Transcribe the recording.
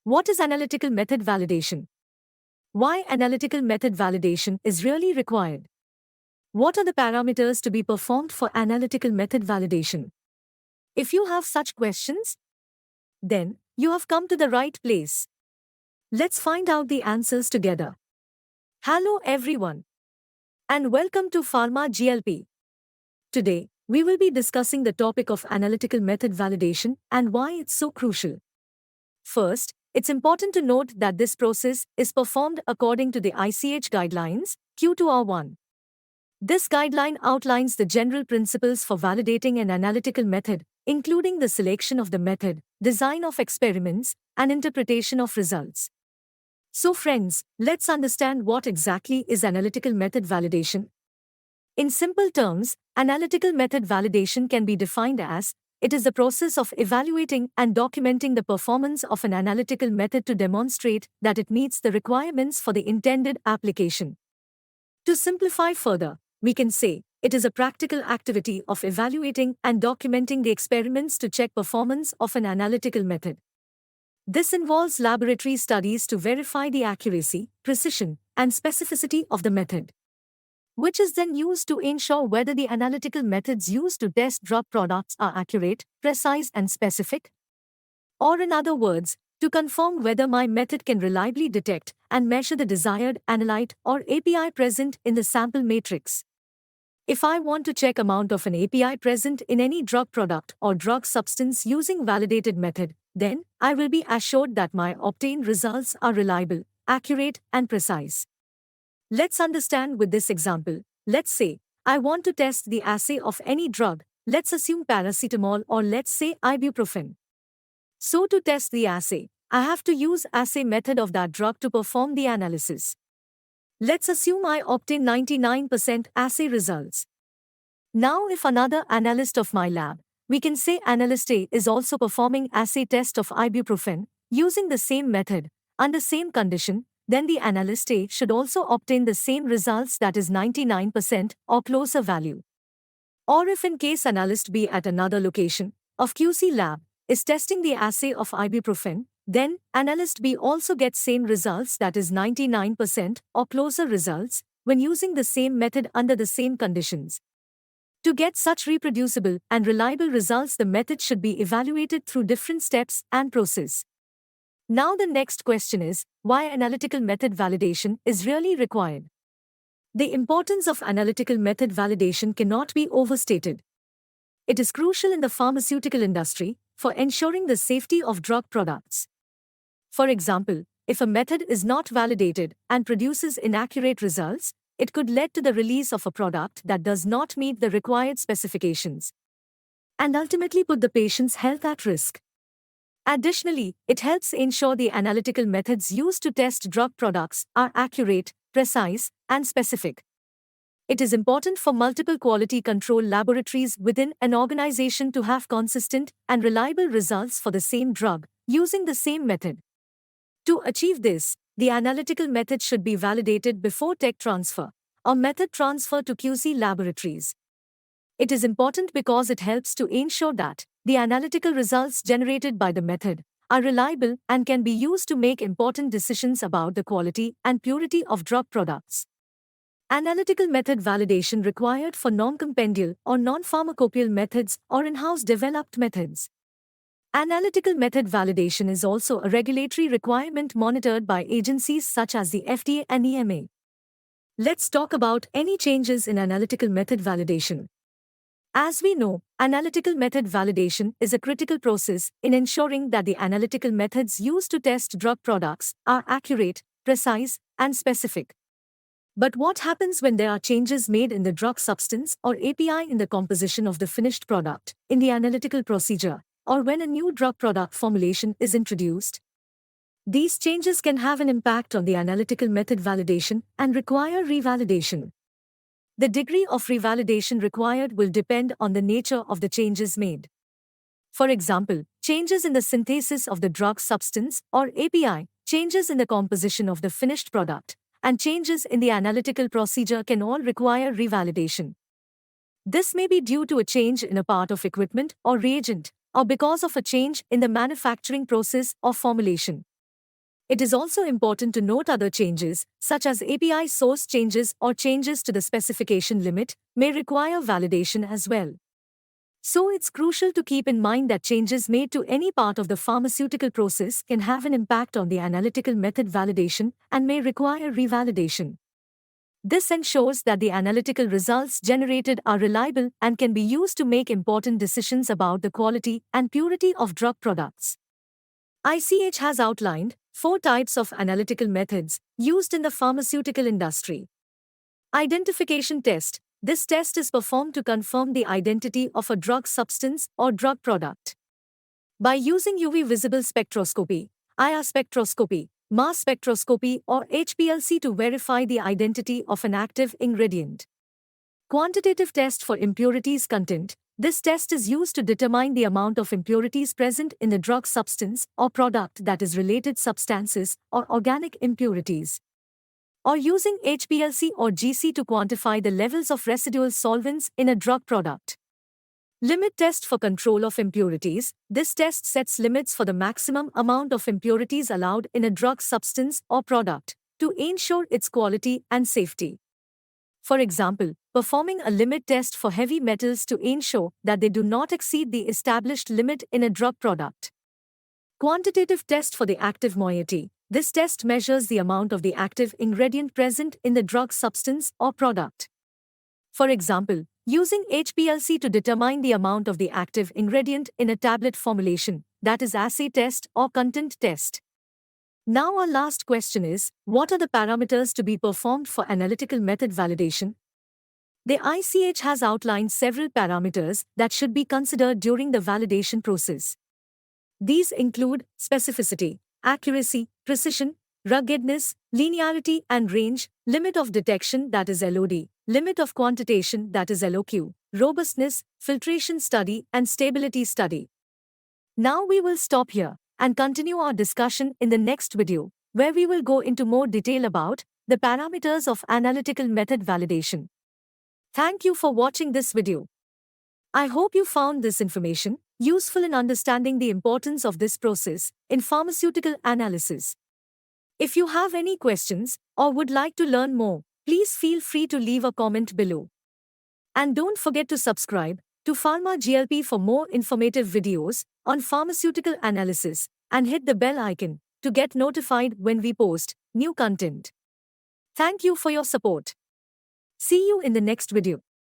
What is analytical method validation? Why analytical method validation is really required? What are the parameters to be performed for analytical method validation? If you have such questions, then you have come to the right place. Let's find out the answers together. Hello everyone, and welcome to PHARMA GLP. Today, we will be discussing the topic of analytical method validation and why it's so crucial. First, it's important to note that this process is performed according to the ICH guidelines, Q2R1. This guideline outlines the general principles for validating an analytical method, including the selection of the method, design of experiments, and interpretation of results. So friends, let's understand what exactly is analytical method validation. In simple terms, analytical method validation can be defined as it is the process of evaluating and documenting the performance of an analytical method to demonstrate that it meets the requirements for the intended application. To simplify further, we can say it is a practical activity of evaluating and documenting the experiments to check performance of an analytical method. This involves laboratory studies to verify the accuracy, precision, and specificity of the method, which is then used to ensure whether the analytical methods used to test drug products are accurate, precise, and specific. Or in other words, to confirm whether my method can reliably detect and measure the desired analyte or API present in the sample matrix. If I want to check amount of an API present in any drug product or drug substance using validated method, then I will be assured that my obtained results are reliable, accurate, and precise. Let's understand with this example. Let's say I want to test the assay of any drug. Let's assume paracetamol, or let's say ibuprofen. So to test the assay, I have to use assay method of that drug to perform the analysis. Let's assume I obtain 99% assay results. Now if another analyst of my lab, we can say analyst A, is also performing assay test of ibuprofen using the same method, under same condition, then the analyst A should also obtain the same results, that is 99% or closer value. Or if in case analyst B at another location of QC lab is testing the assay of ibuprofen, then analyst B also gets same results, that is 99% or closer results, when using the same method under the same conditions. To get such reproducible and reliable results, the method should be evaluated through different steps and process. Now the next question is, why analytical method validation is really required? The importance of analytical method validation cannot be overstated. It is crucial in the pharmaceutical industry for ensuring the safety of drug products. For example, if a method is not validated and produces inaccurate results, it could lead to the release of a product that does not meet the required specifications and ultimately put the patient's health at risk. Additionally, it helps ensure the analytical methods used to test drug products are accurate, precise, and specific. It is important for multiple quality control laboratories within an organization to have consistent and reliable results for the same drug using the same method. To achieve this, the analytical method should be validated before tech transfer or method transfer to QC laboratories. It is important because it helps to ensure that the analytical results generated by the method are reliable and can be used to make important decisions about the quality and purity of drug products. Analytical method validation required for non-compendial or non-pharmacopoeial methods or in-house developed methods. Analytical method validation is also a regulatory requirement monitored by agencies such as the FDA and EMA. Let's talk about any changes in analytical method validation. As we know, analytical method validation is a critical process in ensuring that the analytical methods used to test drug products are accurate, precise, and specific. But what happens when there are changes made in the drug substance or API in the composition of the finished product, in the analytical procedure, or when a new drug product formulation is introduced? These changes can have an impact on the analytical method validation and require revalidation. The degree of revalidation required will depend on the nature of the changes made. For example, changes in the synthesis of the drug substance or API, changes in the composition of the finished product, and changes in the analytical procedure can all require revalidation. This may be due to a change in a part of equipment or reagent, or because of a change in the manufacturing process or formulation. It is also important to note other changes, such as API source changes or changes to the specification limit, may require validation as well. So it's crucial to keep in mind that changes made to any part of the pharmaceutical process can have an impact on the analytical method validation and may require revalidation. This ensures that the analytical results generated are reliable and can be used to make important decisions about the quality and purity of drug products. ICH has outlined 4 types of analytical methods used in the pharmaceutical industry. Identification test. This test is performed to confirm the identity of a drug substance or drug product. By using UV visible spectroscopy, IR spectroscopy, mass spectroscopy or HPLC to verify the identity of an active ingredient. Quantitative test for impurities content. This test is used to determine the amount of impurities present in the drug substance or product, that is related substances or organic impurities. Or using HPLC or GC to quantify the levels of residual solvents in a drug product. Limit test for control of impurities. This test sets limits for the maximum amount of impurities allowed in a drug substance or product to ensure its quality and safety. For example, performing a limit test for heavy metals to ensure that they do not exceed the established limit in a drug product. Quantitative test for the active moiety. This test measures the amount of the active ingredient present in the drug substance or product. For example, using HPLC to determine the amount of the active ingredient in a tablet formulation, that is assay test or content test. Now our last question is, what are the parameters to be performed for analytical method validation? The ICH has outlined several parameters that should be considered during the validation process. These include specificity, accuracy, precision, ruggedness, linearity and range, limit of detection, that is LOD, limit of quantitation, that is LOQ, robustness, filtration study and stability study. Now we will stop here and continue our discussion in the next video, where we will go into more detail about the parameters of analytical method validation. Thank you for watching this video. I hope you found this information useful in understanding the importance of this process in pharmaceutical analysis. If you have any questions or would like to learn more, please feel free to leave a comment below. And don't forget to subscribe to Pharma GLP for more informative videos on pharmaceutical analysis and hit the bell icon to get notified when we post new content. Thank you for your support. See you in the next video.